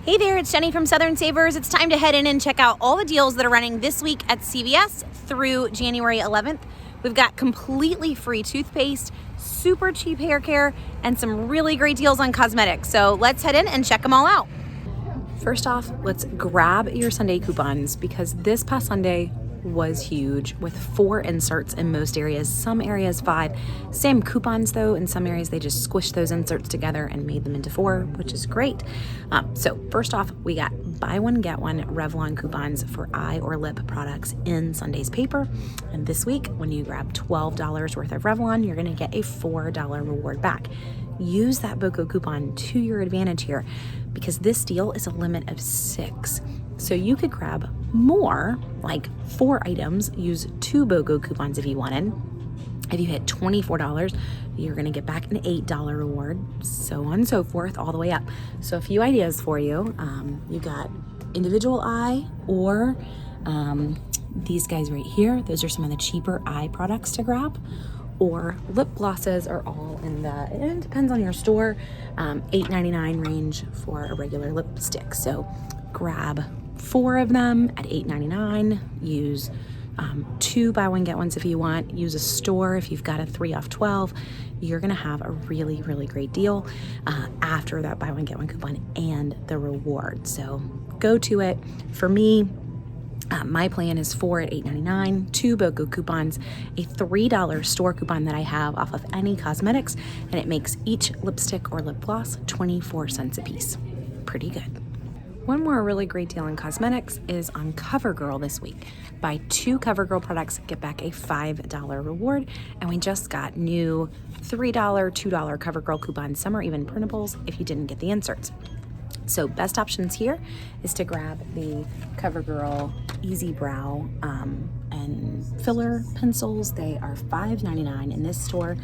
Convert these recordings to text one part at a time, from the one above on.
Hey there, it's Jenny from Southern Savers. It's time to head in and check out all the deals that are running this week at CVS through January 11th. We've got completely free toothpaste, super cheap hair care, and some really great deals on cosmetics. So let's head in and check them all out. First off, let's grab your Sunday coupons because this past Sunday was huge with 4 inserts in most areas, some areas 5. Same coupons though, in some areas they just squished those inserts together and made them into 4, which is great. So first off, we got buy one, get one Revlon coupons for eye or lip products in Sunday's paper. And this week, when you grab $12 worth of Revlon, you're gonna get a $4 reward back. Use that BOGO coupon to your advantage here because this deal is a limit of 6. So you could grab more, like 4 items, use 2 BOGO coupons if you wanted. If you hit $24, you're gonna get back an $8 reward, so on and so forth, all the way up. So a few ideas for you. You got individual eye or these guys right here. Those are some of the cheaper eye products to grab. Or lip glosses are all in the, it depends on your store, $8.99 range for a regular lipstick. So grab 4 of them at $8.99. Use 2 buy one get ones if you want. Use a store if you've got a 3 off 12. You're gonna have a really, really great deal after that buy one get one coupon and the reward. So go to it. For me, my plan is 4 at $8.99, 2 BOGO coupons, a $3 store coupon that I have off of any cosmetics, and it makes each lipstick or lip gloss 24 cents a piece. Pretty good. One more really great deal in cosmetics is on CoverGirl this week. Buy 2 CoverGirl products, get back a $5 reward, and we just got new $3, $2 CoverGirl coupons. Some are even printables if you didn't get the inserts. So best options here is to grab the CoverGirl Easy Brow and filler pencils. They are $5.99 in this store,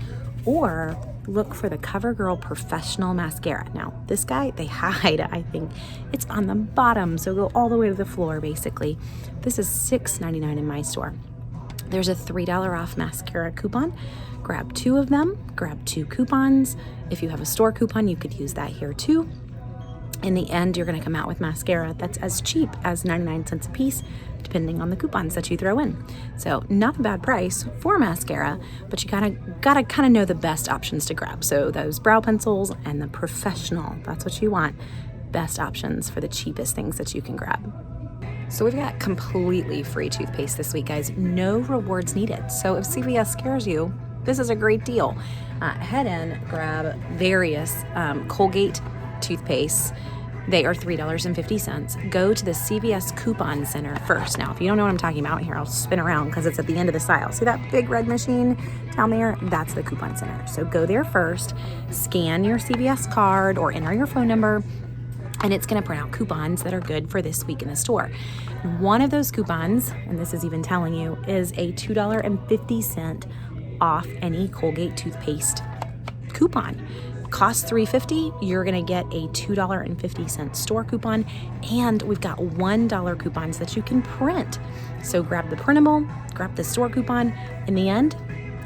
or look for the CoverGirl Professional Mascara. Now this guy, they hide, I think it's on the bottom, so go all the way to the floor basically. This is $6.99 in my store. There's a $3 off mascara coupon. Grab 2 of them, grab 2 coupons. If you have a store coupon, you could use that here too. In the end, you're gonna come out with mascara that's as cheap as 99 cents a piece, depending on the coupons that you throw in. So not a bad price for mascara, but you gotta kind of know the best options to grab. So those brow pencils and the Professional, that's what you want. Best options for the cheapest things that you can grab. So we've got completely free toothpaste this week, guys. No rewards needed. So if CVS scares you, this is a great deal. Head in, grab various Colgate toothpaste. They are $3.50. Go to the CVS Coupon Center first. Now, if you don't know what I'm talking about, here, I'll spin around because it's at the end of this aisle. See that big red machine down there? That's the Coupon Center. So go there first, scan your CVS card or enter your phone number, and it's gonna print out coupons that are good for this week in the store. One of those coupons, and this is even telling you, is a $2.50 off any Colgate toothpaste coupon. Costs $3.50, you're gonna get a $2.50 store coupon, and we've got $1 coupons that you can print. So grab the printable, grab the store coupon. In the end,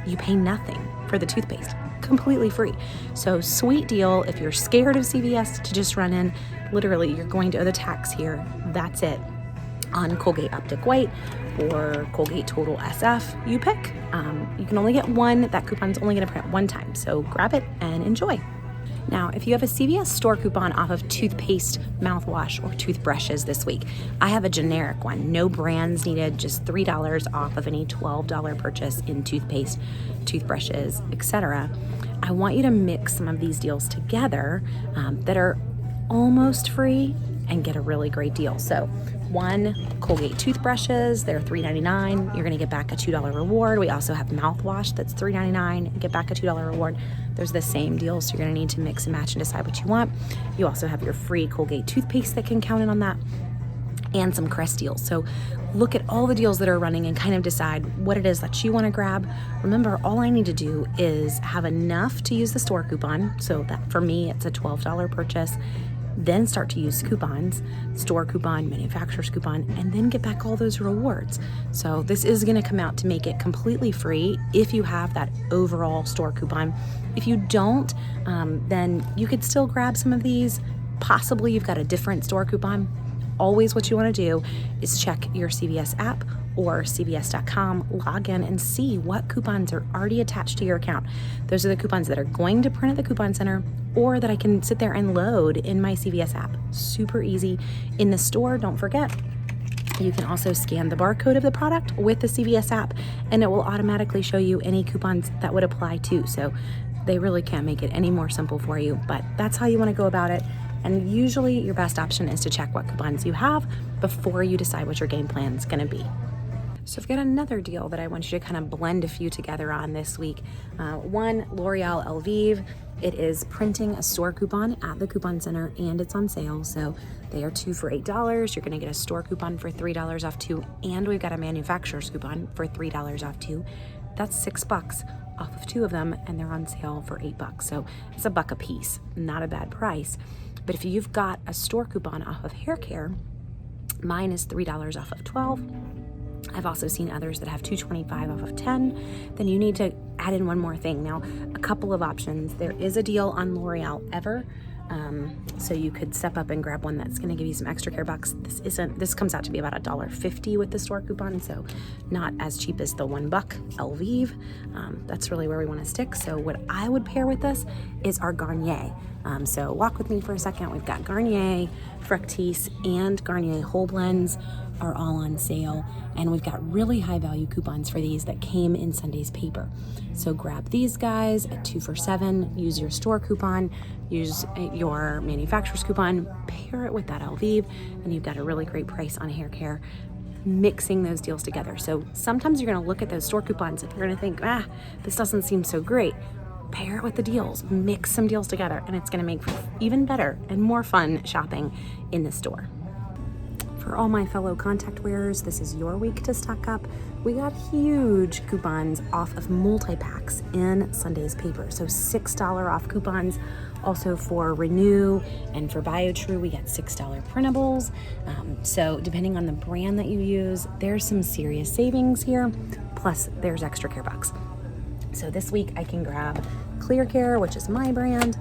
you pay nothing for the toothpaste, completely free. So sweet deal if you're scared of CVS to just run in. Literally, you're going to owe the tax here. That's it. On Colgate Optic White or Colgate Total SF, you pick. You can only get one. That coupon's only gonna print one time, so grab it and enjoy. Now, if you have a CVS store coupon off of toothpaste, mouthwash, or toothbrushes this week, I have a generic one. No brands needed, just $3 off of any $12 purchase in toothpaste, toothbrushes, etc. I want you to mix some of these deals together that are almost free and get a really great deal. So 1 Colgate toothbrushes, they're $3.99. You're gonna get back a $2 reward. We also have mouthwash that's $3.99, get back a $2 reward. There's the same deal, so you're gonna need to mix and match and decide what you want. You also have your free Colgate toothpaste that can count in on that, and some Crest deals. So look at all the deals that are running and kind of decide what it is that you wanna grab. Remember, all I need to do is have enough to use the store coupon. So that for me, it's a $12 purchase. Then start to use coupons, store coupon, manufacturer's coupon, and then get back all those rewards. So this is gonna come out to make it completely free if you have that overall store coupon. If you don't, then you could still grab some of these, possibly you've got a different store coupon, always what you want to do is check your CVS app or CVS.com, log in and see what coupons are already attached to your account. Those are the coupons that are going to print at the coupon center or that I can sit there and load in my CVS app. Super easy. In the store, don't forget, you can also scan the barcode of the product with the CVS app and it will automatically show you any coupons that would apply too. So they really can't make it any more simple for you, but that's how you want to go about it. And usually your best option is to check what coupons you have before you decide what your game plan is going to be. So I've got another deal that I want you to kind of blend a few together on this week. One, L'Oreal Elvive. It is printing a store coupon at the coupon center and it's on sale. So they are 2 for $8. You're going to get a store coupon for $3 off 2. And we've got a manufacturer's coupon for $3 off 2. That's $6 off of 2 of them and they're on sale for $8. So it's $1 a piece, not a bad price. But if you've got a store coupon off of Haircare, mine is $3 off of 12. I've also seen others that have $2.25 off of 10. Then you need to add in one more thing. Now, a couple of options. There is a deal on L'Oreal Ever. So you could step up and grab one that's going to give you some extra care bucks. This comes out to be about $1.50 with the store coupon, so not as cheap as the $1 Elvive. That's really where we want to stick. So what I would pair with this is our Garnier. So walk with me for a second. We've got Garnier, Fructis, and Garnier Whole Blends are all on sale, and we've got really high value coupons for these that came in Sunday's paper. So grab these guys at 2 for $7, use your store coupon, use your manufacturer's coupon, pair it with that Elvive, and you've got a really great price on hair care, mixing those deals together. So sometimes you're gonna look at those store coupons and you're gonna think, this doesn't seem so great. Pair it with the deals, mix some deals together, and it's gonna make even better and more fun shopping in the store. For all my fellow contact wearers, this is your week to stock up. We got huge coupons off of multi-packs in Sunday's paper. So $6 off coupons. Also for Renew and for BioTrue, we got $6 printables. So depending on the brand that you use, there's some serious savings here. Plus there's extra care bucks. So this week I can grab ClearCare, which is my brand.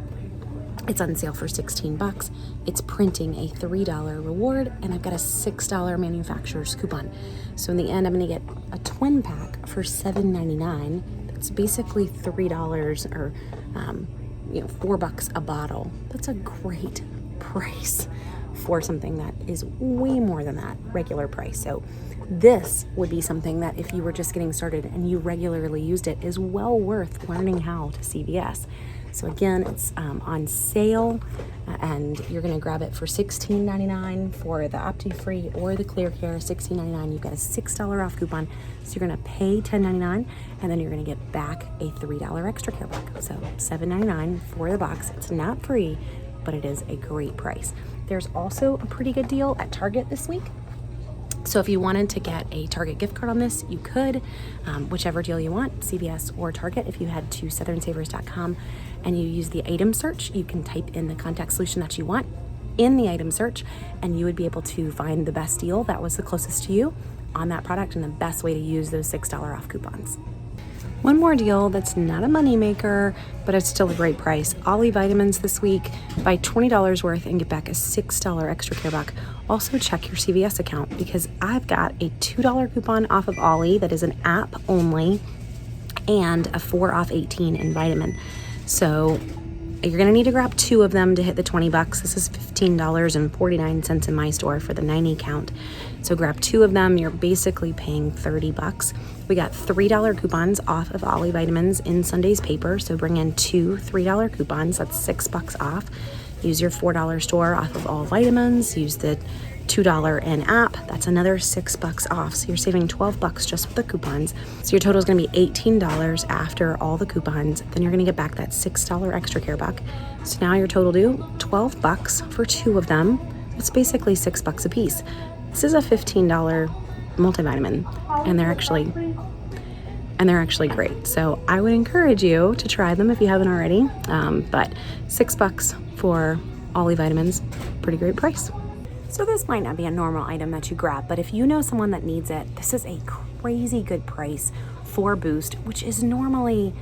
It's on sale for $16. It's printing a $3 reward, and I've got a $6 manufacturer's coupon. So in the end, I'm gonna get a twin pack for $7.99. That's basically $3 or $4 a bottle. That's a great price for something that is way more than that regular price. So this would be something that if you were just getting started and you regularly used it, is well worth learning how to CVS. So again, it's on sale, and you're gonna grab it for $16.99 for the Opti-Free or the ClearCare, $16.99. You've got a $6 off coupon, so you're gonna pay $10.99, and then you're gonna get back a $3 extra care buck. So $7.99 for the box. It's not free, but it is a great price. There's also a pretty good deal at Target this week. So if you wanted to get a Target gift card on this, you could, whichever deal you want, CVS or Target. If you head to southernsavers.com and you use the item search, you can type in the contact solution that you want in the item search, and you would be able to find the best deal that was the closest to you on that product and the best way to use those $6 off coupons. One more deal that's not a moneymaker, but it's still a great price. Ollie vitamins this week. Buy $20 worth and get back a $6 extra care buck. Also check your CVS account because I've got a $2 coupon off of Ollie that is an app only, and a 4 off 18 in vitamin. So you're gonna need to grab 2 of them to hit the $20. This is $15.49 in my store for the 90 count. So grab 2 of them, you're basically paying $30. We got $3 coupons off of Ollie vitamins in Sunday's paper. So bring in 2 $3 coupons, that's $6 off. Use your $4 store off of all vitamins. Use the $2 in app, that's another $6 off. So you're saving $12 just with the coupons. So your total is gonna be $18 after all the coupons. Then you're gonna get back that $6 extra care buck. So now your total due, $12 for 2 of them. It's basically $6 a piece. This is a $15 multivitamin, and they're actually great. So I would encourage you to try them if you haven't already. But $6 for Ollie vitamins, pretty great price. So this might not be a normal item that you grab, but if you know someone that needs it, this is a crazy good price for Boost, which is normally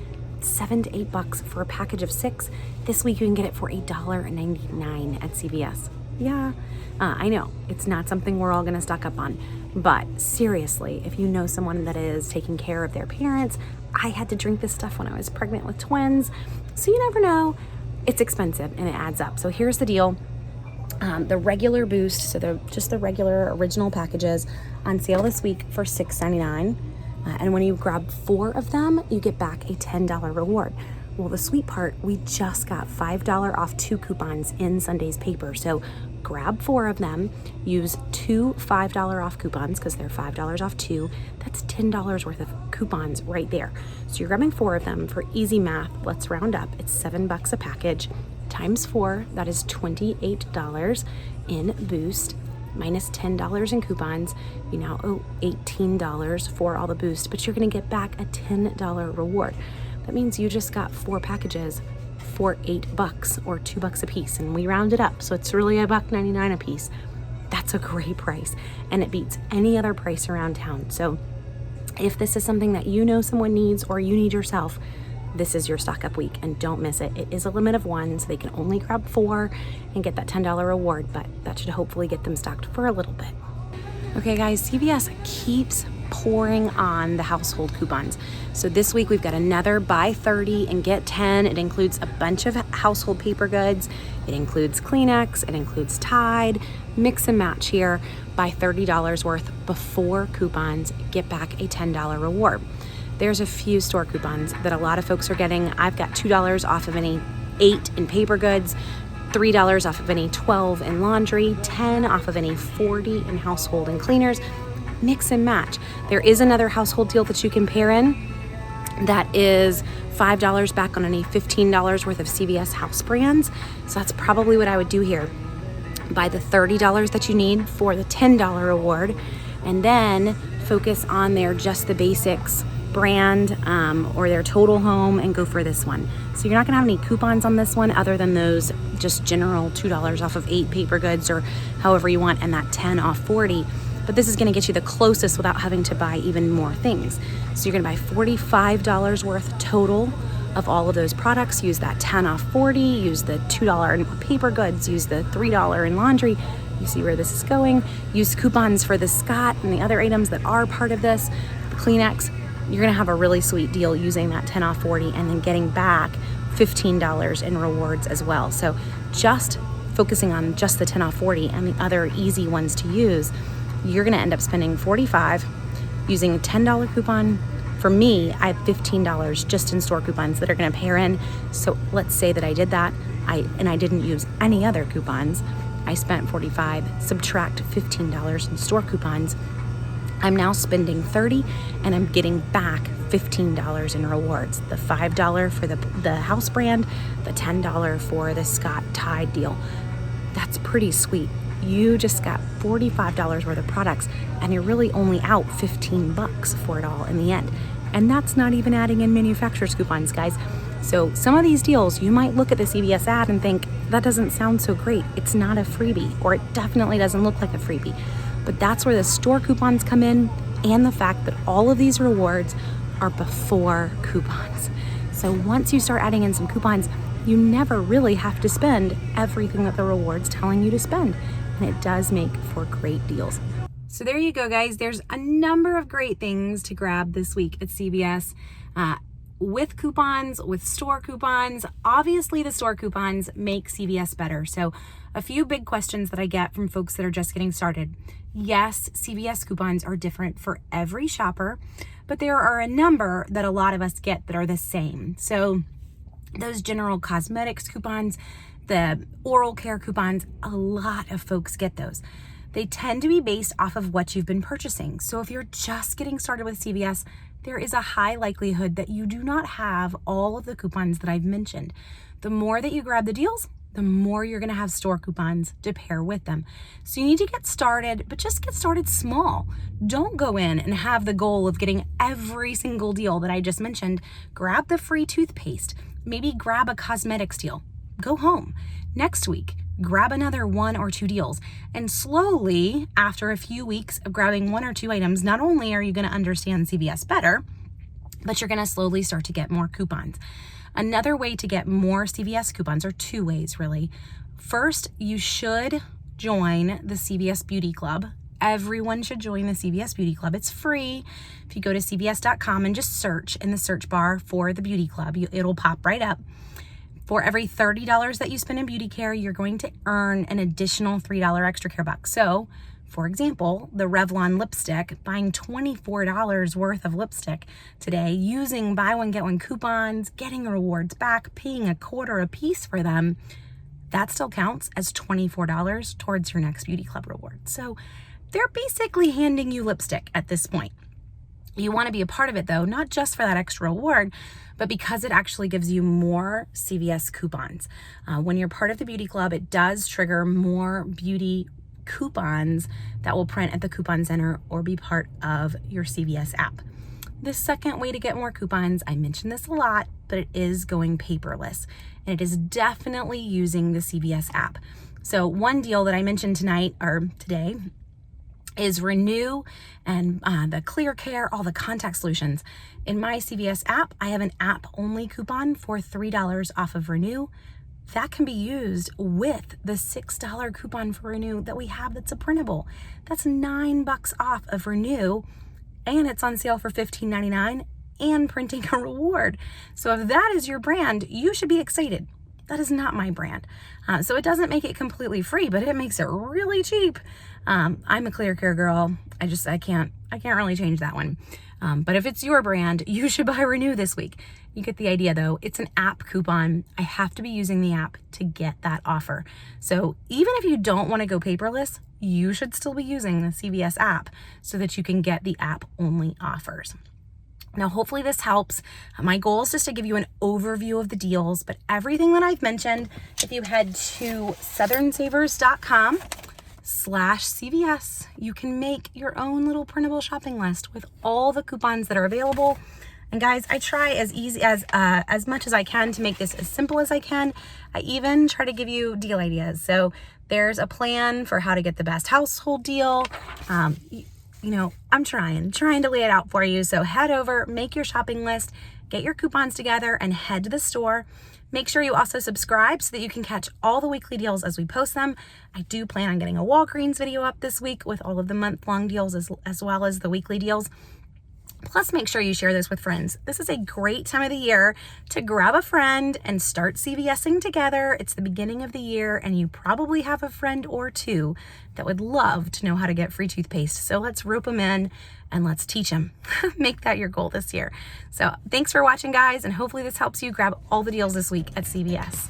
It's $7 to $8 for a package of 6. This week you can get it for $1.99 at CVS. Yeah, I know it's not something we're all gonna stock up on, but seriously, if you know someone that is taking care of their parents, I had to drink this stuff when I was pregnant with twins, so you never know. It's expensive and it adds up. So here's the deal. The regular Boost, so just the regular original packages, on sale this week for $6.99. And when you grab 4 of them, you get back a $10 reward. Well, the sweet part, we just got $5 off 2 coupons in Sunday's paper. So grab 4 of them, use 2 $5 off coupons because they're $5 off 2. That's $10 worth of coupons right there. So you're grabbing 4 of them. For easy math, let's round up. It's $7 a package times 4. That is $28 in Boost. Minus $10 in coupons, you now owe $18 for all the Boost, but you're gonna get back a $10 reward. That means you just got 4 packages for $8 or $2 a piece, and we round it up, so it's really $1.99 a piece. That's a great price, and it beats any other price around town. So if this is something that you know someone needs or you need yourself, this is your stock up week, and don't miss it. It is a limit of 1, so they can only grab 4 and get that $10 reward, but that should hopefully get them stocked for a little bit. Okay guys, CVS keeps pouring on the household coupons. So this week we've got another buy 30 and get 10. It includes a bunch of household paper goods. It includes Kleenex, it includes Tide, mix and match here. Buy $30 worth before coupons, get back a $10 reward. There's a few store coupons that a lot of folks are getting. I've got $2 off of any 8 in paper goods, $3 off of any 12 in laundry, 10 off of any 40 in household and cleaners. Mix and match. There is another household deal that you can pair in that is $5 back on any $15 worth of CVS house brands. So that's probably what I would do here. Buy the $30 that you need for the $10 reward, and then focus on their Just the Basics brand or their Total Home and go for this one. So you're not gonna have any coupons on this one other than those just general $2 off of 8 paper goods or however you want, and that 10 off 40. But this is gonna get you the closest without having to buy even more things. So you're gonna buy $45 worth total of all of those products. Use that 10 off 40, use the $2 in paper goods, use the $3 in laundry. You see where this is going. Use coupons for the Scott and the other items that are part of this, the Kleenex. You're gonna have a really sweet deal using that 10 off 40 and then getting back $15 in rewards as well. So just focusing on just the 10 off 40 and the other easy ones to use, you're gonna end up spending $45 using a $10 coupon. For me, I have $15 just in store coupons that are gonna pair in. So let's say that I did that, and I didn't use any other coupons. I spent $45, subtract $15 in store coupons. I'm now spending $30 and I'm getting back $15 in rewards. The $5 for the house brand, the $10 for the Scott Tide deal. That's pretty sweet. You just got $45 worth of products and you're really only out $15 for it all in the end. And that's not even adding in manufacturer's coupons, guys. So some of these deals, you might look at the CVS ad and think, that doesn't sound so great. It's not a freebie, or it definitely doesn't look like a freebie. But that's where the store coupons come in, and the fact that all of these rewards are before coupons. So once you start adding in some coupons, you never really have to spend everything that the reward's telling you to spend. And it does make for great deals. So there you go, guys. There's a number of great things to grab this week at CVS. With coupons, with store coupons. Obviously the store coupons make CVS better. So a few big questions that I get from folks that are just getting started. Yes, CVS coupons are different for every shopper, but there are a number that a lot of us get that are the same. So those general cosmetics coupons, the oral care coupons, a lot of folks get those. They tend to be based off of what you've been purchasing. So if you're just getting started with CVS, there is a high likelihood that you do not have all of the coupons that I've mentioned. The more that you grab the deals, the more you're gonna have store coupons to pair with them. So you need to get started, but just get started small. Don't go in and have the goal of getting every single deal that I just mentioned. Grab the free toothpaste, maybe grab a cosmetics deal, go home. Next week, grab another 1 or 2 deals, and slowly, after a few weeks of grabbing 1 or 2 items, not only are you gonna understand CVS better, but you're gonna slowly start to get more coupons. Another way to get more CVS coupons, or two ways really. First, you should join the CVS Beauty Club. Everyone should join the CVS Beauty Club. It's free. If you go to cvs.com and just search in the search bar for the Beauty Club, it'll pop right up. For every $30 that you spend in beauty care, you're going to earn an additional $3 extra care bucks. So, for example, the Revlon lipstick, buying $24 worth of lipstick today, using buy one, get one coupons, getting rewards back, paying $0.25 a piece for them, that still counts as $24 towards your next Beauty Club reward. So they're basically handing you lipstick at this point. You want to be a part of it though, not just for that extra reward, but because it actually gives you more CVS coupons. When you're part of the Beauty Club, it does trigger more beauty coupons that will print at the coupon center or be part of your CVS app. The second way to get more coupons, I mention this a lot, but it is going paperless, and it is definitely using the CVS app. So one deal that I mentioned today is Renew and the Haircare, all the contact solutions. In my CVS app, I have an app-only coupon for $3 off of Renew. That can be used with the $6 coupon for Renew that we have that's a printable. That's $9 off of Renew, and it's on sale for $15.99 and printing a reward. So if that is your brand, you should be excited. That is not my brand. So it doesn't make it completely free, but it makes it really cheap. I'm a Haircare girl. I can't really change that one. But if it's your brand, you should buy Renew this week. You get the idea though. It's an app coupon. I have to be using the app to get that offer. So even if you don't want to go paperless, you should still be using the CVS app so that you can get the app only offers. Now, hopefully this helps. My goal is just to give you an overview of the deals, but everything that I've mentioned, if you head to southernsavers.com/CVS, you can make your own little printable shopping list with all the coupons that are available. And guys, I try as much as I can to make this as simple as I can. I even try to give you deal ideas. So there's a plan for how to get the best household deal. I'm trying to lay it out for you. So head over, make your shopping list, get your coupons together, and head to the store. Make sure you also subscribe so that you can catch all the weekly deals as we post them. I do plan on getting a Walgreens video up this week with all of the month-long deals as well as the weekly deals. Plus, make sure you share this with friends. This is a great time of the year to grab a friend and start CVSing together. It's the beginning of the year, and you probably have a friend or two that would love to know how to get free toothpaste. So let's rope them in and let's teach them. Make that your goal this year. So thanks for watching, guys, and hopefully this helps you grab all the deals this week at CVS.